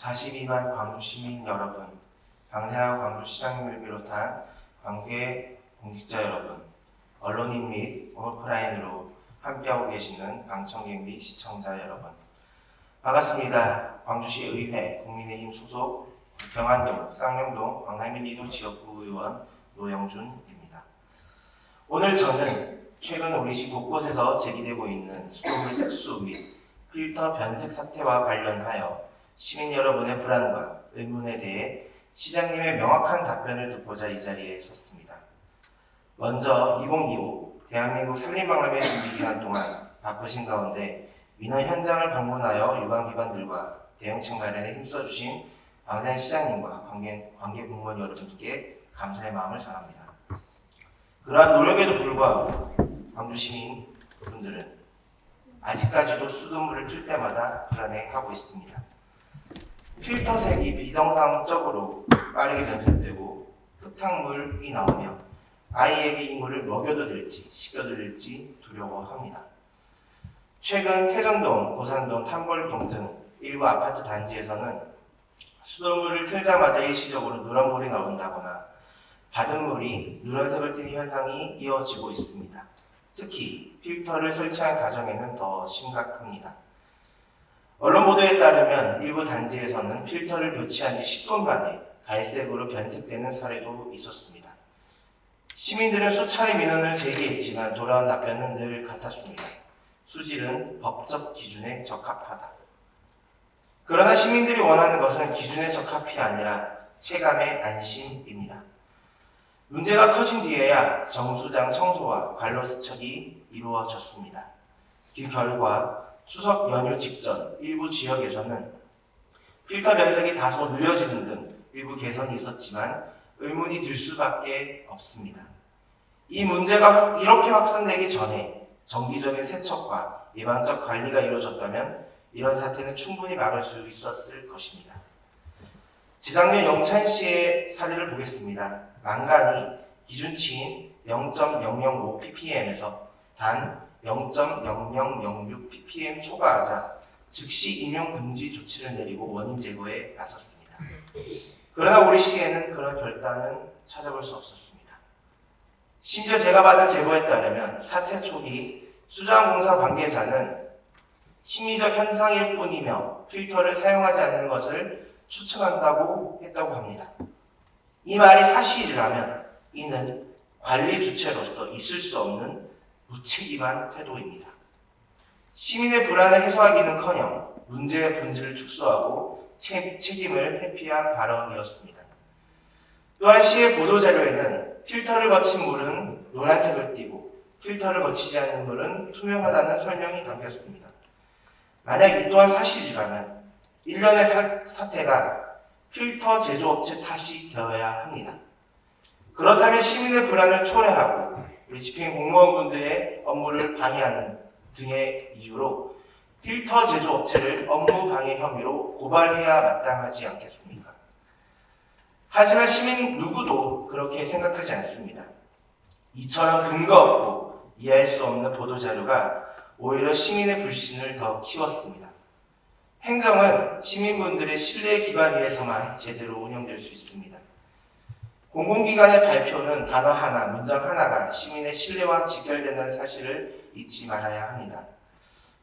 42만 광주시민 여러분, 방세한 광주시장님을 비롯한 관계 공직자 여러분, 언론인 및 오프라인으로 함께하고 계시는 방청객 및 시청자 여러분, 반갑습니다. 광주시 의회 국민의힘 소속 경안동, 쌍용동, 광남밀리도 지역구 의원 노영준입니다. 오늘 저는 최근 우리 시 곳곳에서 제기되고 있는 수돗물 색소 및 필터 변색 사태와 관련하여 시민 여러분의 불안과 의문에 대해 시장님의 명확한 답변을 듣고자 이 자리에 섰습니다. 먼저 2025 대한민국 산림박람회 준비 기간 동안 바쁘신 가운데 민원 현장을 방문하여 유관기관들과 대응책 마련에 힘써주신 방세한 시장님과 관계 공무원 여러분께 감사의 마음을 전합니다. 그러한 노력에도 불구하고 광주 시민분들은 아직까지도 수돗물을 틀 때마다 불안해하고 있습니다. 필터색이 비정상적으로 빠르게 변색되고 흙탕물이 나오며 아이에게 이 물을 먹여도 될지 씻겨도 될지 두려워합니다. 최근 태전동, 고산동, 탐벌동 등 일부 아파트 단지에서는 수돗물을 틀자마자 일시적으로 누런 물이 나온다거나 받은 물이 누런색을 띠는 현상이 이어지고 있습니다. 특히 필터를 설치한 가정에는 더 심각합니다. 언론 보도에 따르면 일부 단지에서는 필터를 교체한 지 10분 만에 갈색으로 변색되는 사례도 있었습니다. 시민들은 수차례 민원을 제기했지만 돌아온 답변은 늘 같았습니다. 수질은 법적 기준에 적합하다. 그러나 시민들이 원하는 것은 기준에 적합이 아니라 체감의 안심입니다. 문제가 커진 뒤에야 정수장 청소와 관로 세척이 이루어졌습니다. 그 결과 추석 연휴 직전 일부 지역에서는 필터 변색이 다소 느려지는 등 일부 개선이 있었지만 의문이 들 수밖에 없습니다. 이 문제가 이렇게 확산되기 전에 정기적인 세척과 예방적 관리가 이루어졌다면 이런 사태는 충분히 막을 수 있었을 것입니다. 재작년 영찬시의 사례를 보겠습니다. 망간이 기준치인 0.005 ppm에서 단 0.0006 ppm 초과하자 즉시 임용금지 조치를 내리고 원인 제거에 나섰습니다. 그러나 우리 시에는 그런 결단은 찾아볼 수 없었습니다. 심지어 제가 받은 제보에 따르면 사태 초기 수자원공사 관계자는 심리적 현상일 뿐이며 필터를 사용하지 않는 것을 추천한다고 했다고 합니다. 이 말이 사실이라면 이는 관리 주체로서 있을 수 없는 무책임한 태도입니다. 시민의 불안을 해소하기는커녕 문제의 본질을 축소하고 책임을 회피한 발언이었습니다. 또한 시의 보도자료에는 필터를 거친 물은 노란색을 띠고 필터를 거치지 않는 물은 투명하다는 설명이 담겼습니다. 만약 이 또한 사실이라면 일련의 사태가 필터 제조업체 탓이 되어야 합니다. 그렇다면 시민의 불안을 초래하고 우리 집행 공무원분들의 업무를 방해하는 등의 이유로 필터 제조업체를 업무 방해 혐의로 고발해야 마땅하지 않겠습니까? 하지만 시민 누구도 그렇게 생각하지 않습니다. 이처럼 근거 없고 이해할 수 없는 보도자료가 오히려 시민의 불신을 더 키웠습니다. 행정은 시민분들의 신뢰 기반 위에서만 제대로 운영될 수 있습니다. 공공기관의 발표는 단어 하나, 문장 하나가 시민의 신뢰와 직결된다는 사실을 잊지 말아야 합니다.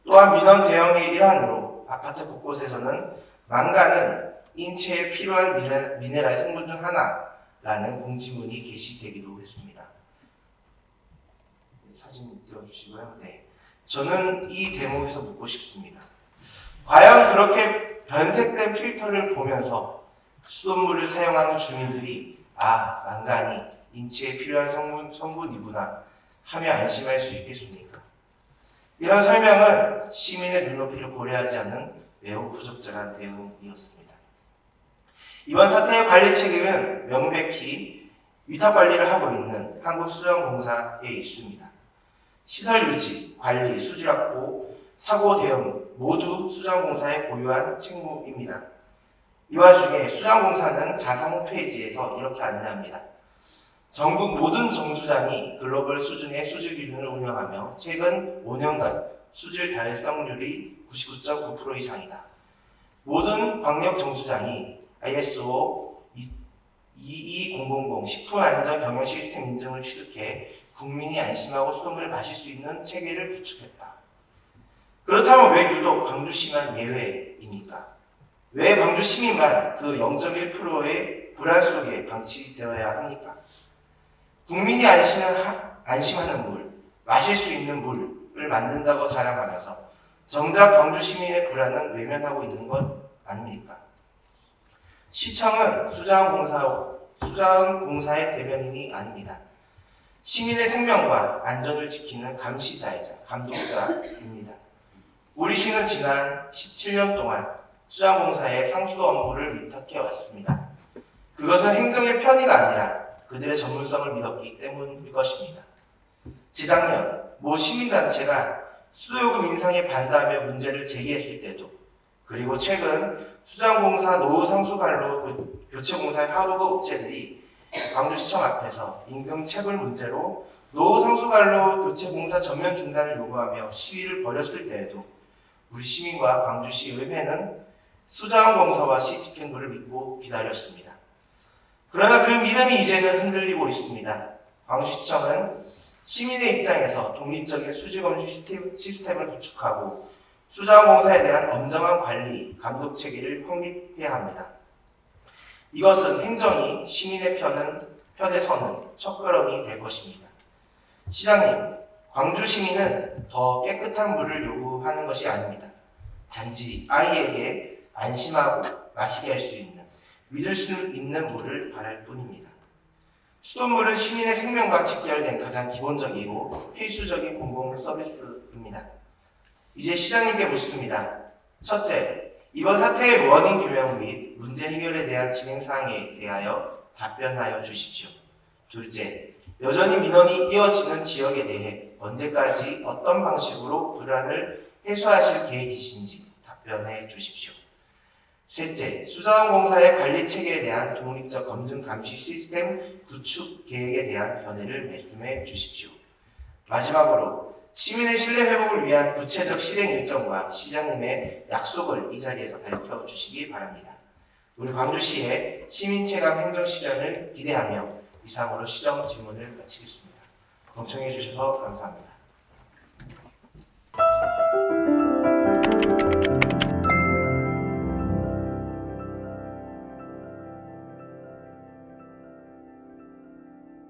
또한 민원 대응의 일환으로 아파트 곳곳에서는 망간은 인체에 필요한 미네랄 성분 중 하나라는 공지문이 게시되기도 했습니다. 사진 띄워주시고요. 네. 저는 이 대목에서 묻고 싶습니다. 과연 그렇게 변색된 필터를 보면서 수돗물을 사용하는 주민들이 망간이 인체에 필요한 성분이구나 하며 안심할 수 있겠습니까? 이런 설명은 시민의 눈높이를 고려하지 않은 매우 부적절한 대응이었습니다. 이번 사태의 관리 책임은 명백히 위탁 관리를 하고 있는 한국수자원공사에 있습니다. 시설 유지, 관리, 수질 확보, 사고 대응 모두 수자원공사의 고유한 책무입니다. 이 와중에 수자원공사는 자사 홈페이지에서 이렇게 안내합니다. 전국 모든 정수장이 글로벌 수준의 수질 기준을 운영하며 최근 5년간 수질 달성률이 99.9% 이상이다. 모든 광역 정수장이 ISO 22000 식품안전 경영 시스템 인증을 취득해 국민이 안심하고 수돗물을 마실 수 있는 체계를 구축했다. 그렇다면 왜 유독 광주시만 예외입니까? 왜 광주 시민만 그 0.1%의 불안 속에 방치되어야 합니까? 국민이 안심하는 물, 마실 수 있는 물을 만든다고 자랑하면서 정작 광주 시민의 불안은 외면하고 있는 것 아닙니까? 시청은 수자원공사의 대변인이 아닙니다. 시민의 생명과 안전을 지키는 감시자이자 감독자입니다. 우리 시는 지난 17년 동안 수자원공사의 상수도 업무를 위탁해 왔습니다. 그것은 행정의 편의가 아니라 그들의 전문성을 믿었기 때문일 것입니다. 재작년 모 시민단체가 수도요금 인상에 반대하며 문제를 제기했을 때도, 그리고 최근 수자원공사 노후상수관로 교체공사의 하도급 업체들이 광주시청 앞에서 임금 체불 문제로 노후상수관로 교체공사 전면 중단을 요구하며 시위를 벌였을 때에도 우리 시민과 광주시 의회는 수자원공사와 시집행부를 믿고 기다렸습니다. 그러나 그 믿음이 이제는 흔들리고 있습니다. 광주시청은 시민의 입장에서 독립적인 수질검증 시스템을 구축하고 수자원공사에 대한 엄정한 관리, 감독 체계를 확립해야 합니다. 이것은 행정이 시민의 편에 서는 첫걸음이 될 것입니다. 시장님, 광주 시민은 더 깨끗한 물을 요구하는 것이 아닙니다. 단지 아이에게 안심하고 마시게 할 수 있는, 믿을 수 있는 물을 바랄 뿐입니다. 수돗물은 시민의 생명과 직결된 가장 기본적이고 필수적인 공공 서비스입니다. 이제 시장님께 묻습니다. 첫째, 이번 사태의 원인 규명 및 문제 해결에 대한 진행 사항에 대하여 답변하여 주십시오. 둘째, 여전히 민원이 이어지는 지역에 대해 언제까지 어떤 방식으로 불안을 해소하실 계획이신지 답변해 주십시오. 셋째, 수자원공사의 관리 체계에 대한 독립적 검증 감시 시스템 구축 계획에 대한 견해를 말씀해 주십시오. 마지막으로 시민의 신뢰 회복을 위한 구체적 실행 일정과 시장님의 약속을 이 자리에서 밝혀주시기 바랍니다. 우리 광주시의 시민 체감 행정 실현을 기대하며 이상으로 시정 질문을 마치겠습니다. 경청해 주셔서 감사합니다.